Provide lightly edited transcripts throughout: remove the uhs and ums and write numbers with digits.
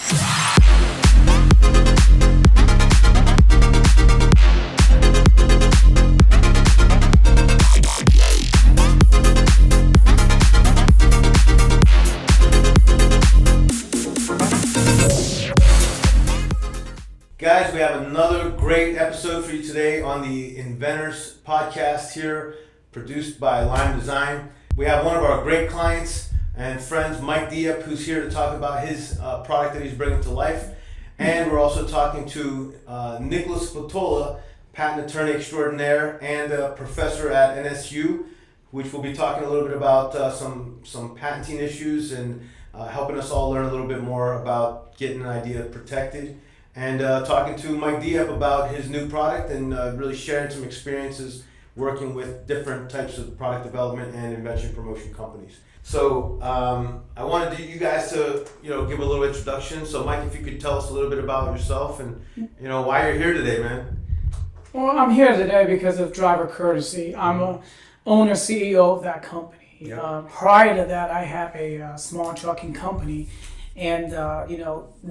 Guys, we have another great episode for you today on the Inventors podcast here, produced by Lime Design. We have one of our great clients and friends, Mike Diep, who's here to talk about his product that he's bringing to life. And we're also talking to Nicholas Spatola, patent attorney extraordinaire and a professor at NSU, which will be talking a little bit about some patenting issues and helping us all learn a little bit more about getting an idea protected. And talking to Mike Diep about his new product and really sharing some experiences working with different types of product development and invention promotion companies. So I wanted you guys to give a little introduction. So Mike, if you could tell us a little bit about yourself and why you're here today, man. Well, I'm here today because of Driver Courtesy. I'm a owner, CEO of that company. Yeah. Prior to that, I have a small trucking company, and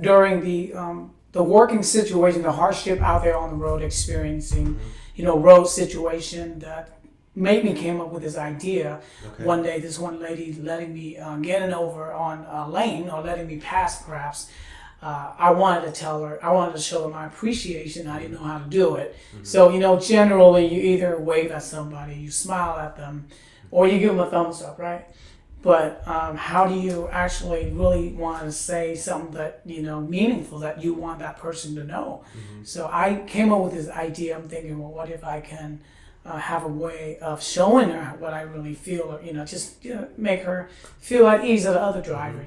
during the working situation, the hardship out there on the road, experiencing, road situation that made me came up with this idea. Okay. One day, this one lady letting me getting over on a lane or letting me pass, perhaps. I wanted to show her my appreciation. I didn't know how to do it. Mm-hmm. So, generally you either wave at somebody, you smile at them, or you give them a thumbs up, right? But how do you actually really want to say something that, meaningful that you want that person to know? Mm-hmm. So I came up with this idea. I'm thinking, well, what if I can have a way of showing her what I really feel, or, just make her feel at ease of the other driver,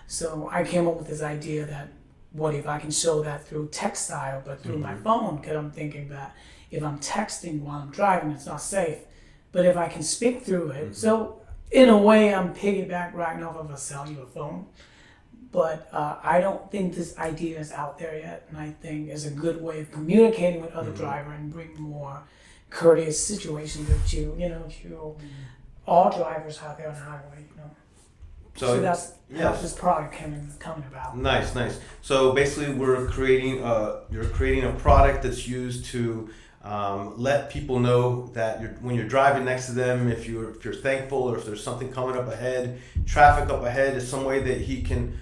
So I came up with this idea that what if I can show that through textile, but through my phone? Because I'm thinking that if I'm texting while I'm driving, it's not safe. But if I can speak through it, so in a way, I'm right off of a cellular phone, but I don't think this idea is out there yet, and I think it's a good way of communicating with other driver and bring more courteous situations to all drivers out there on the highway. So that's how this product coming about. Nice. So basically, you're creating a product that's used to let people know that when you're driving next to them, if you're thankful, or if there's something coming up ahead, traffic up ahead, is some way that you can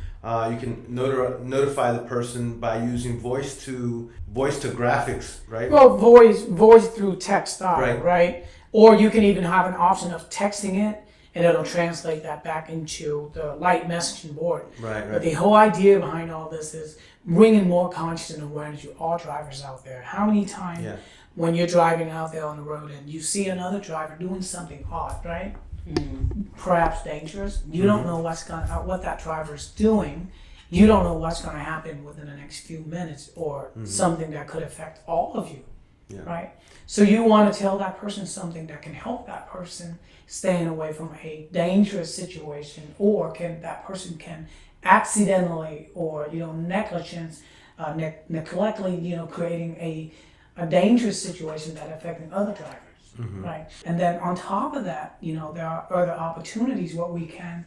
notify the person by using voice to graphics, right? Well, voice through textile, right? Or you can even have an option of texting it, and it'll translate that back into the light messaging board. Right. But the whole idea behind all this is bringing more conscious and awareness to all drivers out there. How many times when you're driving out there on the road and you see another driver doing something odd, right? Mm-hmm. Perhaps dangerous. You don't know what that driver is doing. You don't know what's going to happen within the next few minutes, or something that could affect all of you, right? So you want to tell that person something that can help that person staying away from a dangerous situation, or that person can accidentally or negligently creating a dangerous situation that affecting other drivers, right? And then on top of that, there are other opportunities where we can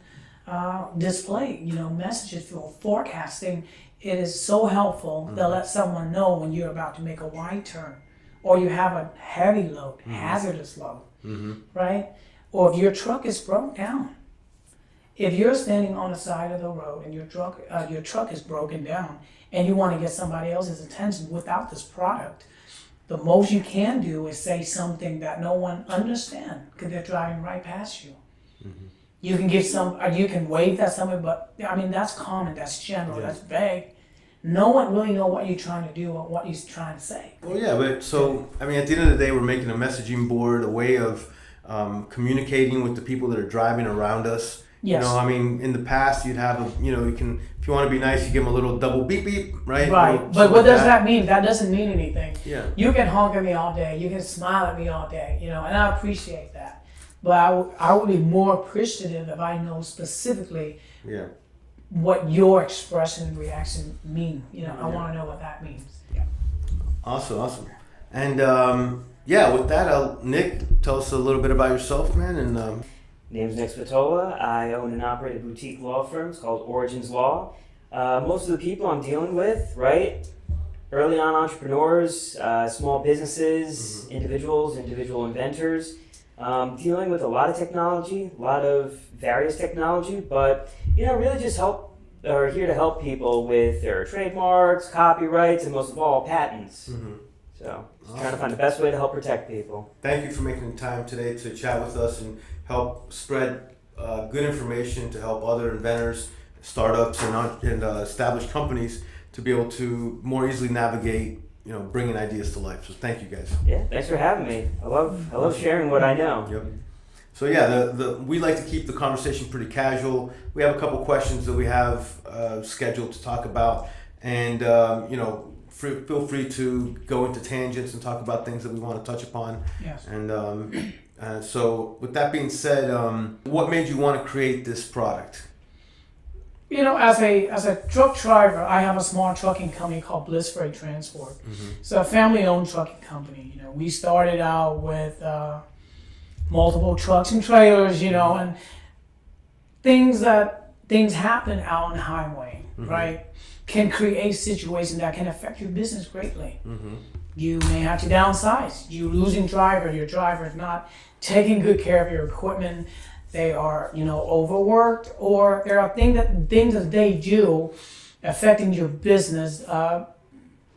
display, messages for forecasting. It is so helpful to let someone know when you're about to make a wide turn, or you have a heavy load, hazardous load, right? Or if your truck is broke down. If you're standing on the side of the road and your truck is broken down, and you want to get somebody else's attention without this product, the most you can do is say something that no one understands because they're driving right past you. You can you can wave at somebody, but that's common, that's general, that's vague. No one really know what you're trying to do or what you're trying to say. Well, yeah, but so at the end of the day, we're making a messaging board, a way of communicating with the people that are driving around us. Yes. In the past, you'd have you can, if you want to be nice, you give them a little double beep beep, right? Right. But what does that mean? That doesn't mean anything. Yeah. You can honk at me all day. You can smile at me all day. And I appreciate that. But I would be more appreciative if I know specifically what your expression and reaction mean. I want to know what that means. Yeah. Awesome. And with that, Nick, tell us a little bit about yourself, man. And name's Nick Spatola. I own and operate a boutique law firm. It's called Origins Law. Most of the people I'm dealing with, right? Early on entrepreneurs, small businesses, individual inventors, dealing with a lot of technology, a lot of various technology, but really just here to help people with their trademarks, copyrights, and most of all, patents. So, just trying to find the best way to help protect people. Thank you for making time today to chat with us and help spread good information to help other inventors, startups, and established companies to be able to more easily navigate, bringing ideas to life. So thank you guys. Yeah, thanks for having me. I love sharing what I know. Yep. So yeah, we like to keep the conversation pretty casual. We have a couple questions that we have scheduled to talk about, and feel free to go into tangents and talk about things that we want to touch upon. Yes. And so with that being said, what made you want to create this product? As a truck driver, I have a small trucking company called Bliss Freight Transport. It's a family-owned trucking company. We started out with multiple trucks and trailers, and things happen out on the highway, right? Can create situations that can affect your business greatly. You may have to downsize. You losing your driver is not taking good care of your equipment. They are, overworked, or there are things that they do affecting your business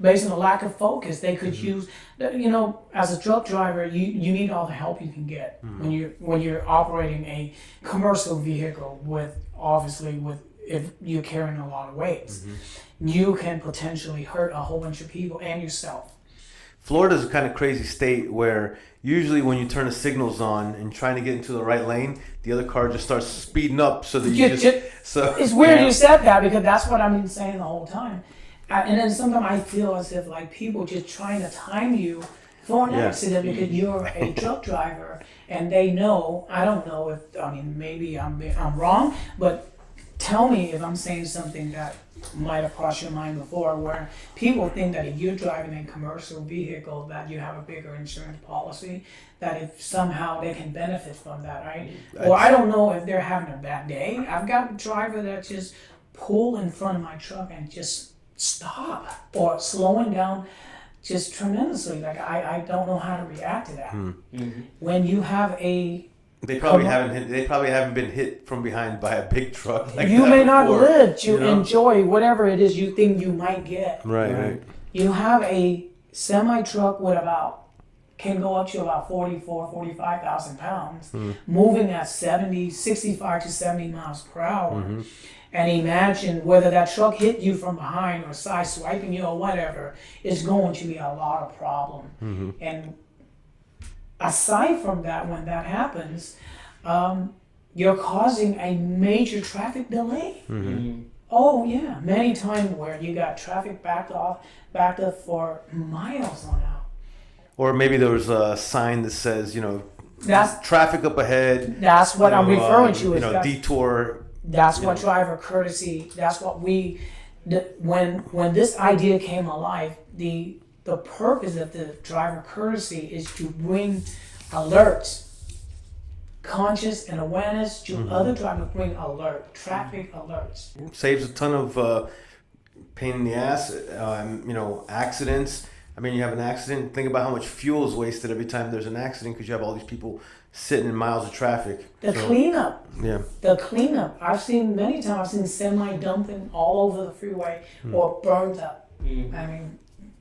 based on a lack of focus. They could use, as a truck driver, you need all the help you can get when you're operating a commercial vehicle if you're carrying a lot of weights. You can potentially hurt a whole bunch of people and yourself. Florida's a kind of crazy state where usually when you turn the signals on and trying to get into the right lane, the other car just starts speeding up so that it's weird you said that, because that's what I've been saying the whole time. And then sometimes I feel as if people just trying to time you for an accident because you're a truck driver and they know. I don't know maybe I'm wrong, but tell me if I'm saying something that might have crossed your mind before, where people think that if you're driving a commercial vehicle that you have a bigger insurance policy, that if somehow they can benefit from that, right? Or I don't know if they're having a bad day. I've got a driver that just pull in front of my truck and just stop, or slowing down just tremendously. I don't know how to react to that. When you have They probably haven't been hit from behind by a big truck. You may not live to enjoy whatever it is you think you might get. Right. You have a semi truck can go up to about 45,000 pounds, moving at 65 to 70 miles per hour. And imagine whether that truck hit you from behind or side swiping you or whatever, it's going to be a lot of problem. And aside from that, when that happens, you're causing a major traffic delay. Oh yeah, many times where you got traffic backed up for miles on out. Or maybe there was a sign that says, that's traffic up ahead. That's what I'm referring to. Detour. That's what driver courtesy. That's what when this idea came alive, the purpose of the driver courtesy is to bring alerts, conscious and awareness to other drivers, bring traffic alerts. Saves a ton of pain in the ass, accidents. You have an accident, think about how much fuel is wasted every time there's an accident because you have all these people sitting in miles of traffic. Cleanup. Yeah. The cleanup. I've seen semi dumping all over the freeway or burned up.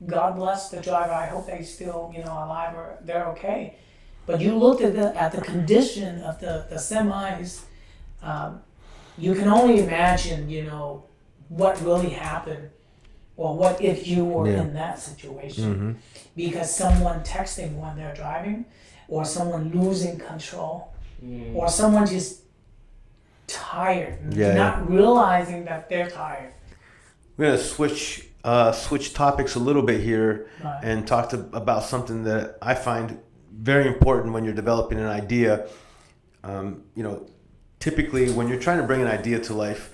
God bless the driver. I hope they still, alive or they're okay. But you looked at the condition of the semis. You can only imagine, what really happened, or what if you were in that situation, because someone texting when they're driving, or someone losing control, or someone just tired, not realizing that they're tired. We're gonna switch topics a little bit here and talk about something that I find very important when you're developing an idea. Typically when you're trying to bring an idea to life,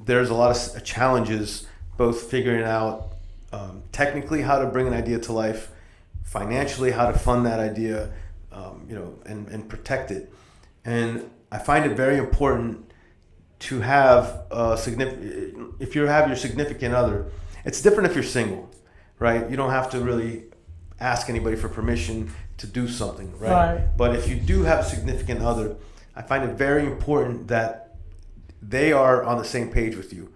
there's a lot of challenges, both figuring out technically how to bring an idea to life, financially how to fund that idea, and protect it. And I find it very important to have a significant, if you have your significant other, it's different if you're single, right? You don't have to really ask anybody for permission to do something, right? But if you do have a significant other, I find it very important that they are on the same page with you,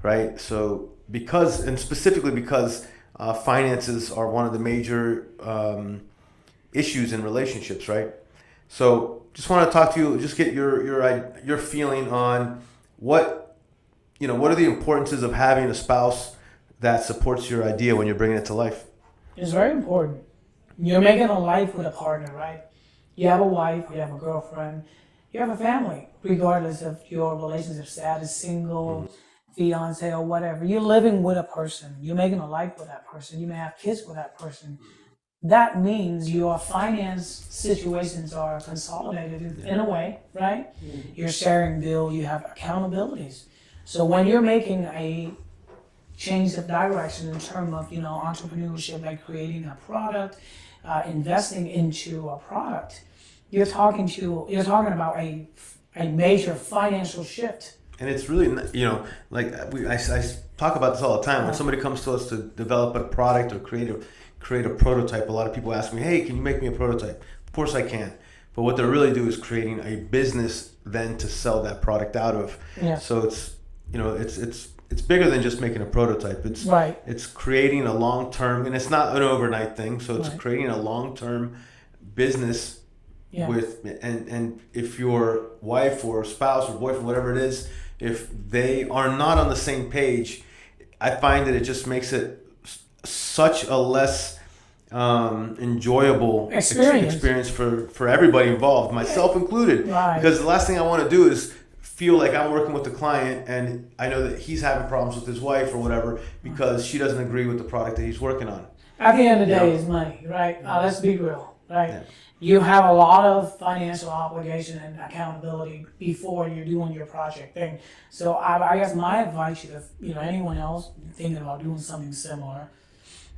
right? So because, and specifically because finances are one of the major issues in relationships, right? So just want to talk to you, just get your feeling on what are the importances of having a spouse that supports your idea when you're bringing it to life. It's very important. You're making a life with a partner, right? You have a wife, you have a girlfriend, you have a family, regardless of your relationship status, single, fiance, or whatever. You're living with a person. You're making a life with that person. You may have kids with that person. That means your finance situations are consolidated in a way, right? You're sharing bill, you have accountabilities. So when you're making a change of direction in terms of entrepreneurship, like creating a product, investing into a product, you're talking about a major financial shift. And it's really, I talk about this all the time. When somebody comes to us to develop a product or create a prototype, a lot of people ask me, hey, can you make me a prototype? Of course I can. But what they're really doing is creating a business then to sell that product out of. Yeah. So it's bigger than just making a prototype. It's creating a long-term, and it's not an overnight thing. So it's creating a long-term business with, and if your wife or spouse or boyfriend, whatever it is, if they are not on the same page, I find that it just makes it such a less enjoyable experience for everybody involved, myself included. Because the last thing I want to do is feel like I'm working with the client and I know that he's having problems with his wife or whatever because she doesn't agree with the product that he's working on. At the end of the day, it's money, right? Let's be real, right? Yeah. You have a lot of financial obligation and accountability before you're doing your project thing. So I guess my advice to anyone else thinking about doing something similar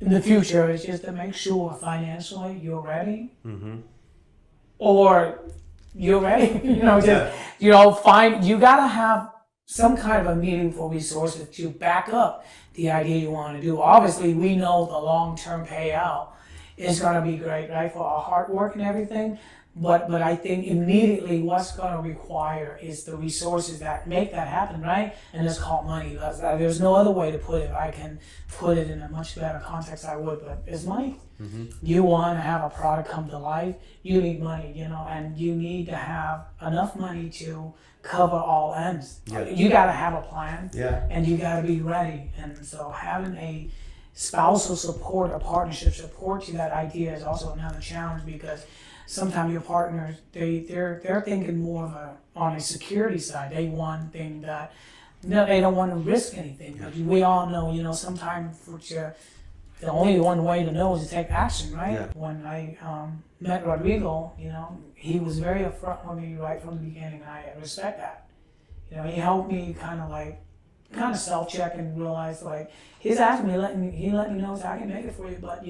in the future is just to make sure financially you're ready, or you're ready. You gotta have some kind of a meaningful resource to back up the idea you want to do. Obviously, we know the long-term payout is going to be great, right, for our hard work and everything. But I think immediately what's going to require is the resources that make that happen, right? And it's called money. There's no other way to put it. I can put it in a much better context I would, but it's money. You want to have a product come to life, you need money, and you need to have enough money to cover all ends. You got to have a plan, and you got to be ready. And so having a spousal support or partnership support to that idea is also another challenge, because sometimes your partners, they're thinking more of on a security side. They want things that they don't want to risk anything. But we all know, sometimes the only one way to know is to take action, right? Yeah. When I met Rodrigo, he was very upfront with me right from the beginning. I respect that. He helped me kind of self-check and realize he's asking me, he let me know so I can make it for you, but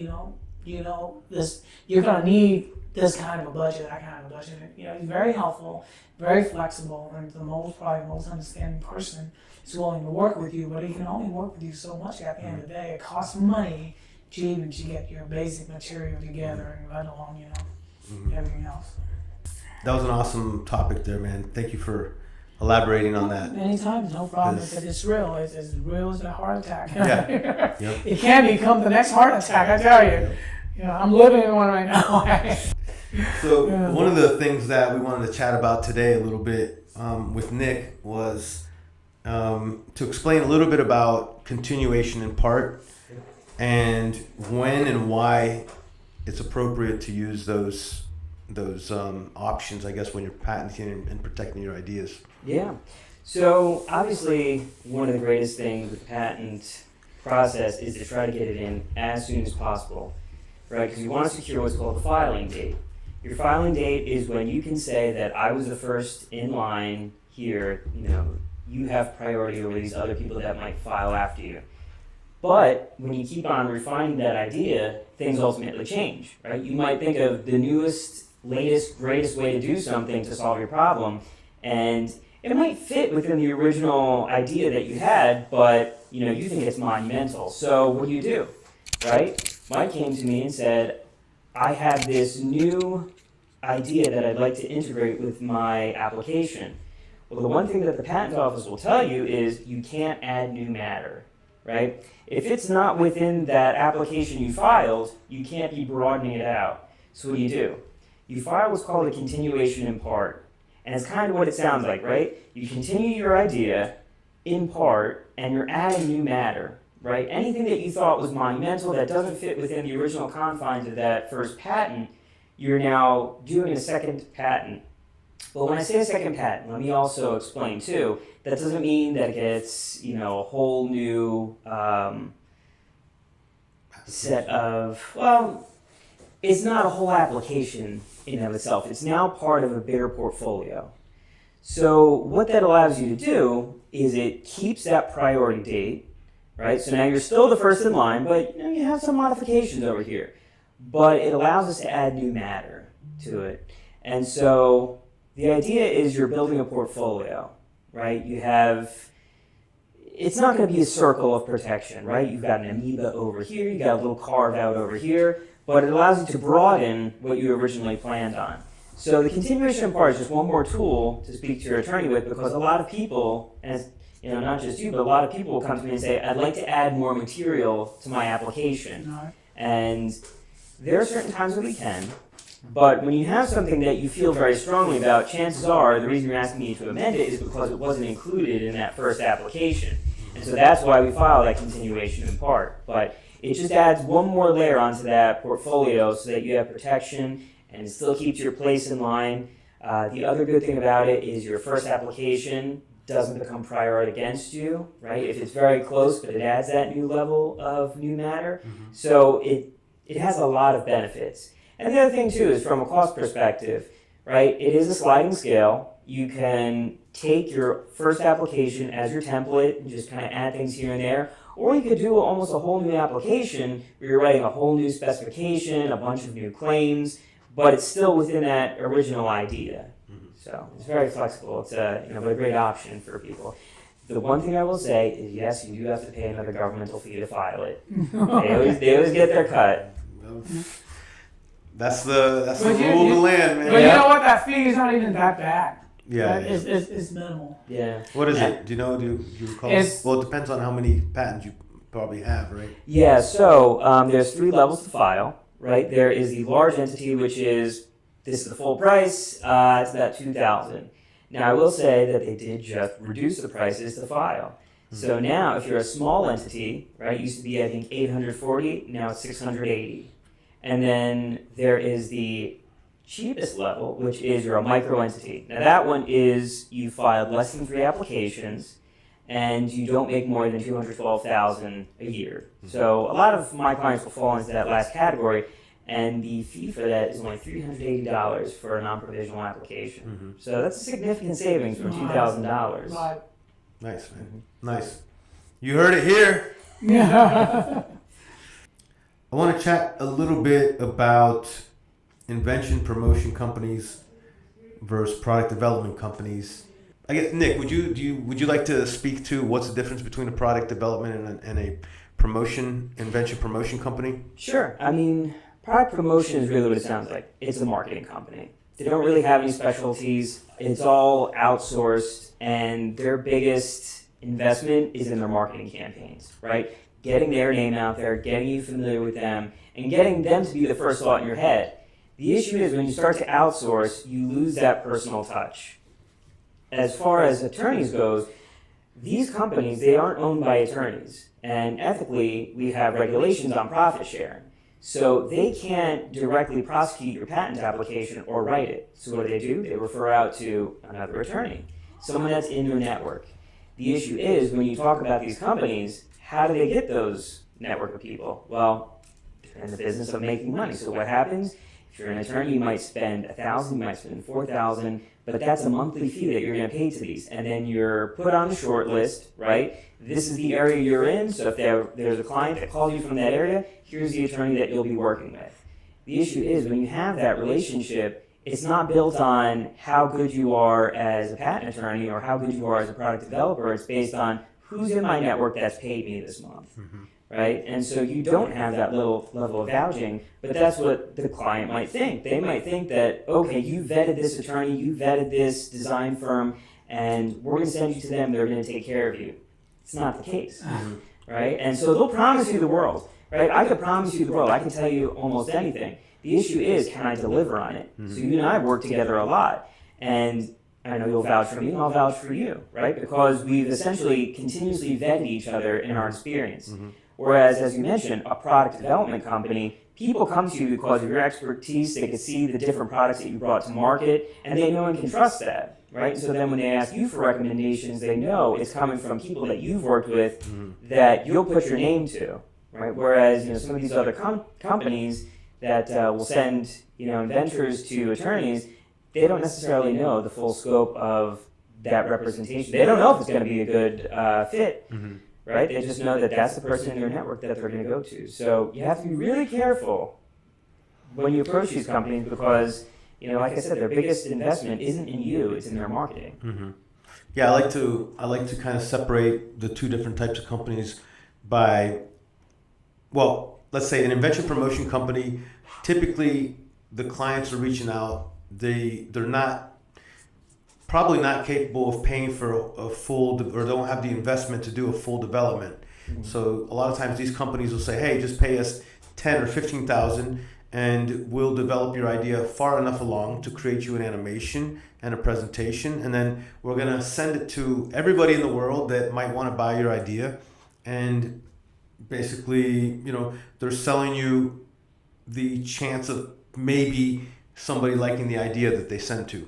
this, you're gonna need this kind of a budget, that kind of a budget. He's very helpful, very flexible, and probably the most understanding person is willing to work with you, but he can only work with you so much at the end of the day. It costs money to get your basic material together, and let alone, everything else. That was an awesome topic there, man. Thank you for elaborating on that. Anytime, no problem. It's real. It's as real as a heart attack. Yeah. Yep. It can become the next heart attack, I tell you. I'm living in one right now. So one of the things that we wanted to chat about today a little bit with Nick was to explain a little bit about continuation in part and when and why it's appropriate to use those options, I guess, when you're patenting and protecting your ideas. Yeah. So obviously, one of the greatest things with the patent process is to try to get it in as soon as possible, right? Because you want to secure what's called the filing date. Your filing date is when you can say that I was the first in line here, you have priority over these other people that might file after you. But when you keep on refining that idea, things ultimately change, right? You might think of the newest, latest, greatest way to do something to solve your problem, and it might fit within the original idea that you had, but you think it's monumental. So what do? Right? Mike came to me and said, I have this new idea that I'd like to integrate with my application. Well, the one thing that the patent office will tell you is you can't add new matter, right? If it's not within that application you filed, you can't be broadening it out. So what do? You file what's called a continuation in part. And it's kind of what it sounds like, right? You continue your idea in part, and you're adding new matter, right? Anything that you thought was monumental that doesn't fit within the original confines of that first patent, you're now doing a second patent. But when I say a second patent, let me also explain too, that doesn't mean that it gets, a whole new set of, well, it's not a whole application in and of itself. It's now part of a bigger portfolio. So what that allows you to do is it keeps that priority date, right? So now you're still the first in line, but you have some modifications over here. But it allows us to add new matter to it. And so the idea is you're building a portfolio, right? It's not going to be a circle of protection, right? You've got an amoeba over here, you got a little carve out over here, but it allows you to broaden what you originally planned on. So the continuation part is just one more tool to speak to your attorney with, because a lot of people, and not just you, but a lot of people will come to me and say, I'd like to add more material to my application. Right. And there are certain times when we can, but when you have something that you feel very strongly about, chances are the reason you're asking me to amend it is because it wasn't included in that first application. And so that's why we file that continuation in part. But it just adds one more layer onto that portfolio so that you have protection and it still keeps your place in line. The other good thing about it is your first application doesn't become prior against you, right? If it's very close, but it adds that new level of new matter. Mm-hmm. So it has a lot of benefits. And the other thing too is from a cost perspective, right? It is a sliding scale. You can take your first application as your template and just kind of add things here and there. Or you could do almost a whole new application where you're writing a whole new specification, a bunch of new claims, but it's still within that original idea. Mm-hmm. So it's very flexible. It's a great option for people. The one thing I will say is yes, you do have to pay another governmental fee to file it. They always get their cut. That's the rule of the land, man. But you know what? That fee is not even that bad. Yeah, it's minimal. Yeah. What is it? Do you know? Do you recall? Well, it depends on how many patents you probably have, right? Yeah. So there's 3 levels to file, right? There is the large entity, which is this is the full price. It's about $2,000. Now I will say that they did just reduce the prices to file. Mm-hmm. So now, if you're a small entity, right, it used to be I think $840. Now it's $680. And then there is the cheapest level, which is you're a micro entity. Now that one is you filed less than 3 applications and you don't make more than $212,000 a year. So a lot of my clients will fall into that last category, and the fee for that is only $380 for a non-provisional application. Mm-hmm. So that's a significant savings from $2,000. Right. Nice, man. Mm-hmm. Nice. You heard it here. Yeah. I want to chat a little bit about invention promotion companies versus product development companies. I guess Nick, would you like to speak to what's the difference between a product development and a invention promotion company? Sure. I mean, product promotion is really what it sounds like. It's a marketing company. They don't really have any specialties. It's all outsourced, and their biggest investment is in their marketing campaigns, right? Getting their name out there, getting you familiar with them, and getting them to be the first thought in your head. The issue is when you start to outsource, you lose that personal touch. As far as attorneys goes, these companies, they aren't owned by attorneys. And ethically, we have regulations on profit sharing. So they can't directly prosecute your patent application or write it. So what do? They refer out to another attorney, someone that's in your network. The issue is when you talk about these companies, how do they get those network of people? Well, they're in the business of making money. So what happens? If you're an attorney, you might spend $1,000, you might spend $4,000, but that's a monthly fee that you're going to pay to these. And then you're put on the short list, right? This is the area you're in, so if there's a client that calls you from that area, here's the attorney that you'll be working with. The issue is when you have that relationship, it's not built on how good you are as a patent attorney or how good you are as a product developer. It's based on who's in my network that's paid me this month, right? And so you don't have that little level of vouching, but that's what the client might think. They might think that, okay, you vetted this attorney, you vetted this design firm, and we're going to send you to them, they're going to take care of you. It's not the case, right? And so they'll promise you the world, right? I could promise you the world. I can tell you almost anything. The issue is, can I deliver on it? So you and I work together a lot, and I know you'll vouch for me, and I'll vouch for you, right? Because we've essentially continuously vetted each other in our experience. Whereas, as you mentioned, a product development company, people come to you because of your expertise. They can see the different products that you brought to market, and they know and can trust that, right? So then when they ask you for recommendations, they know it's coming from people that you've worked with that you'll put your name to, right? Whereas, some of these other companies that will send, inventors to attorneys, they don't necessarily know the full scope of that representation. They don't know if it's going to be a good fit, right? They just know that that's the person in their network that they're going to go to. So you have to be really careful when you approach these companies because, like I said, their biggest investment isn't in you; it's in their marketing. Yeah, I like to kind of separate the two different types of companies by, well, let's say an invention promotion company. Typically, the clients are reaching out. They're probably not capable of paying for a full, or don't have the investment to do a full development. So a lot of times these companies will say, "Hey, just pay us 10 or 15,000, and we'll develop your idea far enough along to create you an animation and a presentation, and then we're gonna send it to everybody in the world that might want to buy your idea." And basically, they're selling you the chance of maybe somebody liking the idea that they sent to,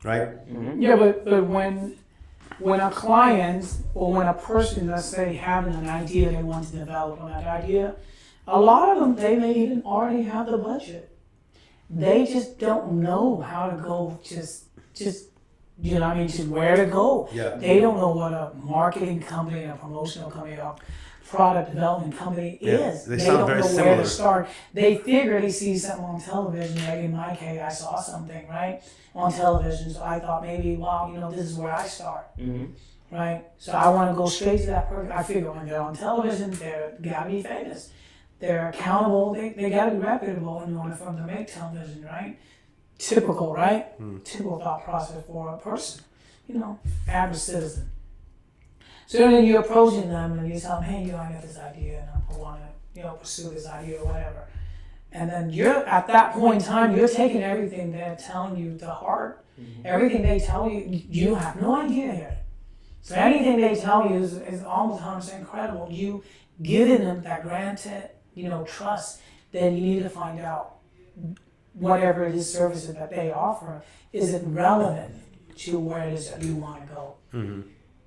right? Yeah, but when a client or when a person, let's say, having an idea they want to develop on that idea, a lot of them, they may even already have the budget. They just don't know how to go, just where to go. Yeah. They don't know what a marketing company, a promotional company, a product development company is. They They sound don't very know similar. where to start. They figure they see something on television. Like in my case, I saw something, right, on television. So I thought maybe, wow, this is where I start. Right? So I want to go straight to that person. I figure when they're on television, they're got to be famous. They're accountable. They got to be reputable in order for them to make television, right? Typical, right? Typical thought process for a person, average citizen. So then you're approaching them and you tell them, hey, I got this idea and I want to, pursue this idea or whatever. And then you're, at that point in time, you're taking everything they're telling you to heart. Everything they tell you, you have no idea here. So anything they tell you is almost 100% credible. You giving them that granted, trust, then you need to find out whatever it is services that they offer, is it relevant to where it is that you want to go?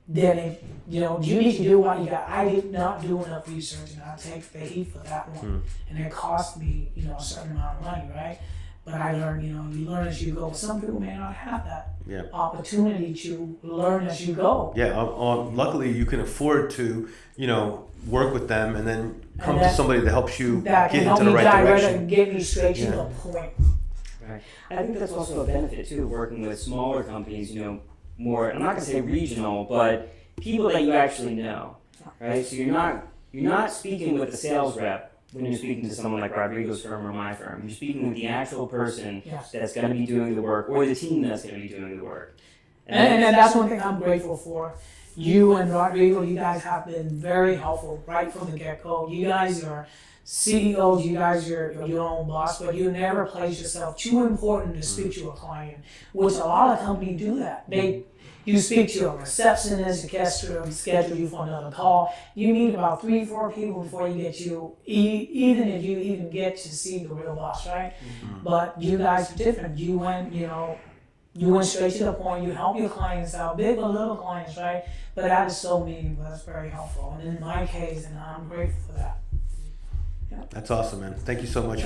Then you need to do what you got. I did not do enough research, and I take the heat for that one. And it cost me, a certain amount of money, right? But I learned, you learn as you go. Some people may not have that opportunity to learn as you go. Yeah, luckily you can afford to, work with them and then come to somebody that helps you get into the right direction. And get me straight to the point. Right. I think that's also a benefit too, working with smaller companies, more, I'm not gonna say regional, but people that you actually know, right? So you're not speaking with the sales rep when you're speaking to someone like Rodrigo's firm or my firm. You're speaking with the actual person that's gonna be doing the work, or the team that's gonna be doing the work. And that's one thing I'm grateful for. You and Rodrigo, you guys have been very helpful right from the get-go. You guys are CEOs, you guys are your own boss, but you never place yourself too important to speak to a client, which a lot of companies do that. You speak to a receptionist, a schedule you for another call. You need about 3-4 people before you get even if you even get to see the real boss, right? But you guys are different. You went straight to the point. You help your clients out, big or little clients, right? But that is so meaningful. That's very helpful. And in my case, and I'm grateful for that. That's awesome, man. Thank you so much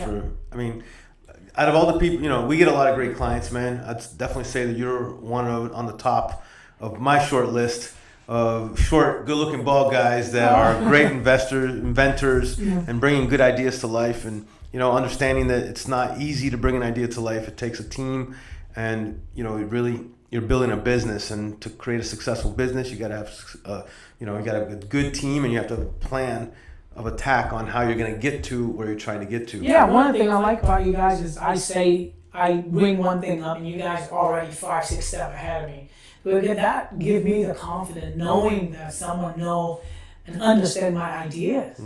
out of all the people, we get a lot of great clients, man. I'd definitely say that you're on the top of my short list of short, good-looking bald guys that are great inventors, and bringing good ideas to life. And understanding that it's not easy to bring an idea to life. It takes a team, and you're building a business, and to create a successful business, you got to have you got to have a good team, and you have to have a plan of attack on how you're going to get to where you're trying to get to. Yeah, one thing I like about you guys is I bring one thing up and you guys are already 5, 6 steps ahead of me. But that gives me the confidence knowing that someone know and understand my ideas.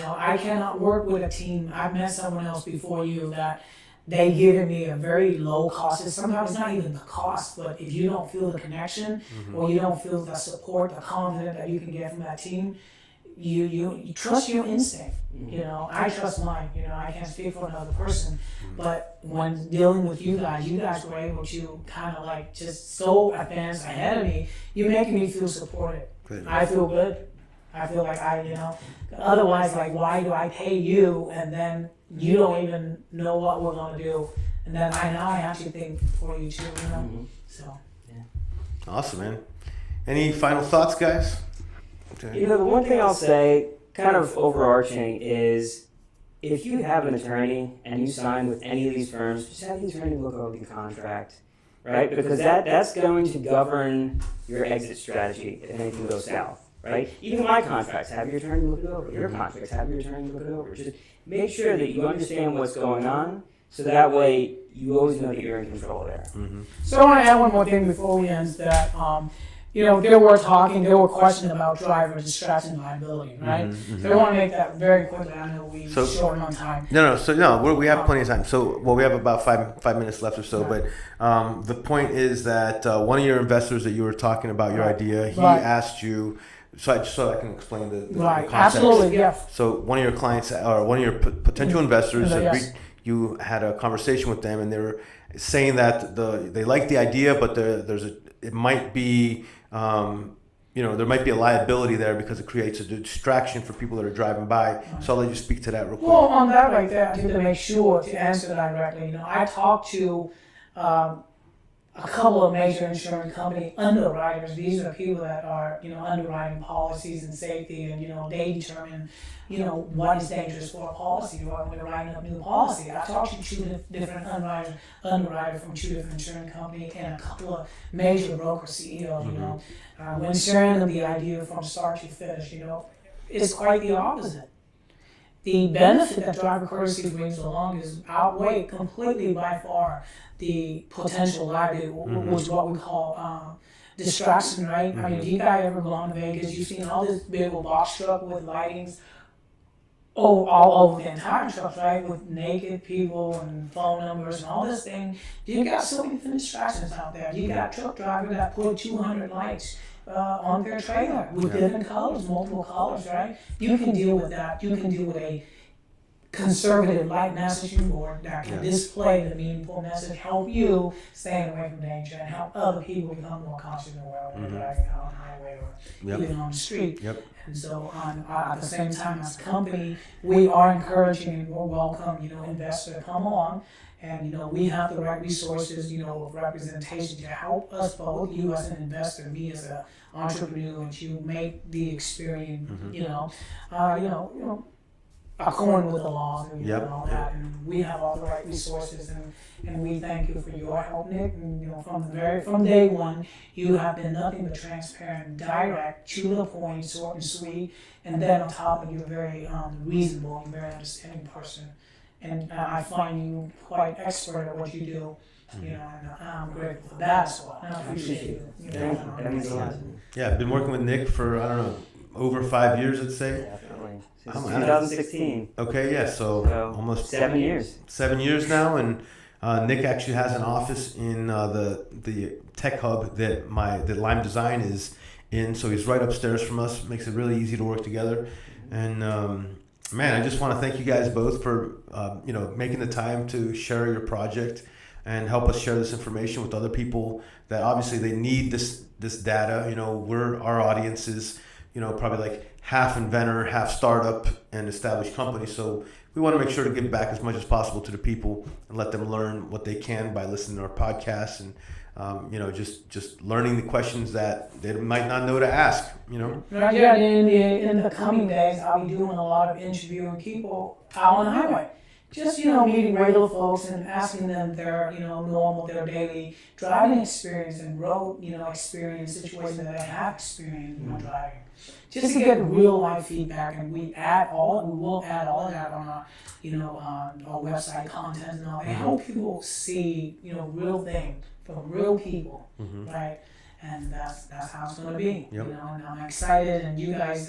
I cannot work with a team. I've met someone else before you that they giving me a very low cost. And sometimes it's not even the cost, but if you don't feel the connection or you don't feel the support, the confidence that you can get from that team, you trust your instinct. I trust mine. I can't speak for another person, but when dealing with you guys were able to kind of like just so advanced ahead of me. You're making me feel supported. Good. I feel good. I feel like otherwise, like, why do I pay you and then you don't even know what we're gonna do, and then I actually think for you too. So. Yeah. Awesome, man. Any final thoughts, guys? Okay. The one thing I'll say, kind of overarching, is if you have an attorney and you sign with any of these firms, just have the attorney look over the contract, right? Because that's going to govern your exit strategy if anything goes south, right? Even my contracts, have your attorney look it over. Your contracts, have your attorney look it over. Just make sure that you understand what's going on, so that way you always know that you're in control there. So I want to add one more thing before we end, that they were questioning about driver distraction liability, right? So I want to make that very quickly. I know we short on time. We have plenty of time. So, we have about five minutes left or so. Right. But the point is that one of your investors that you were talking about your idea, he asked you. So I can explain the concept. Absolutely, yeah. So one of your clients or one of your potential investors, you had a conversation with them, and they were saying that they like the idea, but it might be. There might be a liability there because it creates a distraction for people that are driving by. So I'll let you speak to that real quick. Well, on that right there, I think to make sure to answer that directly, I talked to a couple of major insurance company underwriters. These are people that are, underwriting policies and safety, and, they determine, what is dangerous for a policy or when they're writing up new policy. I talked to 2 different underwriters from 2 different insurance companies and a couple of major broker CEOs, when sharing them the idea from start to finish, it's quite the opposite. The benefit that driver courtesy brings along is outweighed completely by far the potential liability, which is what we call distraction, right? I mean, if you guys ever gone to Vegas, you've seen all this big old box truck with lightings all over the entire truck, right? With naked people and phone numbers and all this thing. You got so many different distractions out there. You got truck drivers that put 200 lights on their trailer with different colors, multiple colors, right? You can deal with that. You can deal with a conservative light messaging board that can display the meaningful message, help you stay away from danger, and help other people become more conscious and aware when they're driving on the highway or even on the street. And so at the same time, as a company, we are encouraging and we're welcome, investors to come along. And, we have the right resources, of representation to help us both, you as an investor, me as an entrepreneur, to make the experience, according with the laws and all that. And we have all the right resources, and we thank you for your help, Nick. And, from day one, you have been nothing but transparent, direct, to the point, short and sweet. And then on top of, you're very reasonable and very understanding person. And I find you quite expert at what you do, and I'm grateful for that as well. And I appreciate you. That means a lot. Yeah, I've been working with Nick for, over 5 years, I'd say. Definitely. Since 2016. Okay, yeah, so almost 7 years. 7 years now, and Nick actually has an office in the tech hub that Lime Design is in, so he's right upstairs from us. Makes it really easy to work together, and man, I just want to thank you guys both for making the time to share your project and help us share this information with other people that obviously they need this data. Our audience is probably like half inventor, half startup and established company. So we want to make sure to give back as much as possible to the people and let them learn what they can by listening to our podcasts and just learning the questions that they might not know to ask. In the coming days, I'll be doing a lot of interviewing people out on the highway. just, meeting regular folks and asking them their, their daily driving experience and road, experience, situation that they have experienced, driving. Just to get real life feedback, and we will add all of that on our, our website content and all. And help people see, real things from real people, right? And that's how it's going to be, and I'm excited, and you guys,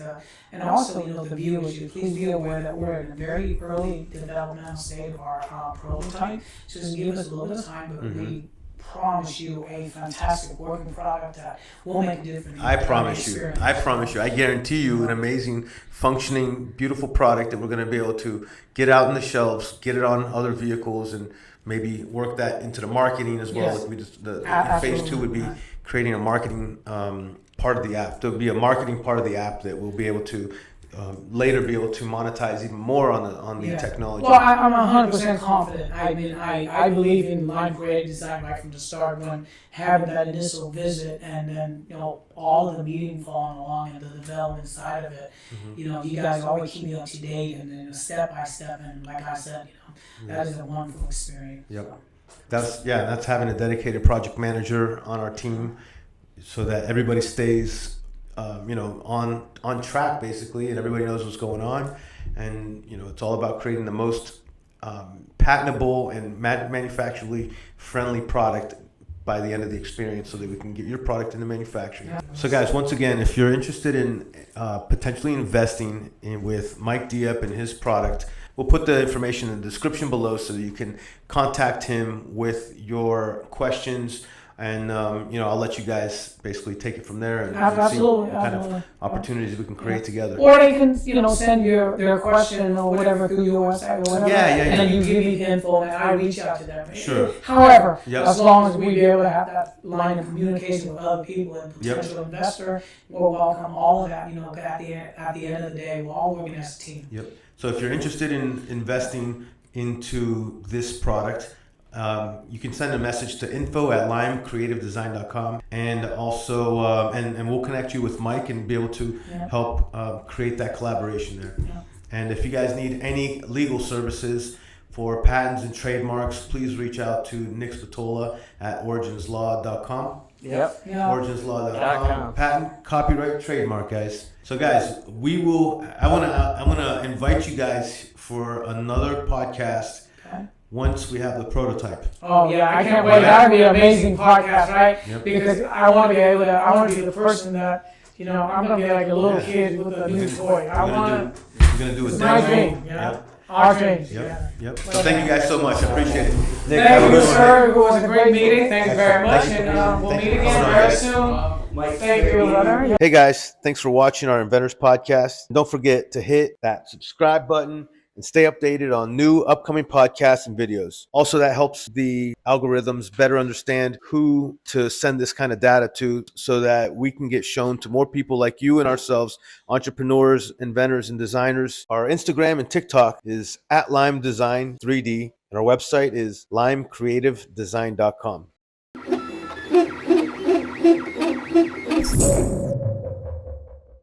and also, the viewers, please be aware that we're in a very early developmental state of our prototype. So just give us a little bit of time, but we promise you a fantastic working product that will make a difference. I promise you. I guarantee you an amazing, functioning, beautiful product that we're going to be able to get out on the shelves, get it on other vehicles, and maybe work that into the marketing as well. Yes. Like phase 2 would be creating a marketing part of the app. There will be a marketing part of the app that we'll be able to later be able to monetize even more on the technology. Well, I'm 100% confident. I mean, I believe in Lime creative design right from the start, when having that initial visit and then, all of the meeting following along and the development side of it. You guys always keep me up to date and then step by step. And like I said, that is a wonderful experience. Yep. That's having a dedicated project manager on our team so that everybody stays on track basically, and everybody knows what's going on. And it's all about creating the most patentable and manufacturably friendly product by the end of the experience, so that we can get your product into manufacturing. So guys, once again, if you're interested in potentially investing with Mike Diep and his product, we'll put the information in the description below so that you can contact him with your questions. And I'll let you guys basically take it from there and see what kind of opportunities we can create together. Or they can, send their question or whatever through your website or whatever. And then you give me the info and I reach out to them. Sure. However, as long as we be able to have that line of communication with other people and potential investor, we'll welcome all of that. At the end of the day, we're all working as a team. Yep. So if you're interested in investing into this product, you can send a message to info@limecreativedesign.com, and also and we'll connect you with Mike and be able to help create that collaboration there. And if you guys need any legal services for patents and trademarks, please reach out to Nick Spatola at originslaw.com. Originslaw.com. Patent, copyright, trademark, guys. So guys, I want to invite you guys for another podcast once we have the prototype. Oh yeah, I can't wait. That'll be an amazing podcast, right? Yep. Because I want to be the person that, I'm going to be like a little kid with a new toy. You're going to do a demo. My dream, our dreams. Yep. So thank you guys so much. I appreciate it. Nick, thank you, sir. It was a great meeting. Thank you very much. And we'll meet again very soon. Thank you, brother. Hey guys, thanks for watching our Inventors Podcast. Don't forget to hit that subscribe button and stay updated on new upcoming podcasts and videos. Also, that helps the algorithms better understand who to send this kind of data to, so that we can get shown to more people like you and ourselves, entrepreneurs, inventors, and designers. Our Instagram and TikTok is @LimeDesign3D, and our website is limecreativedesign.com.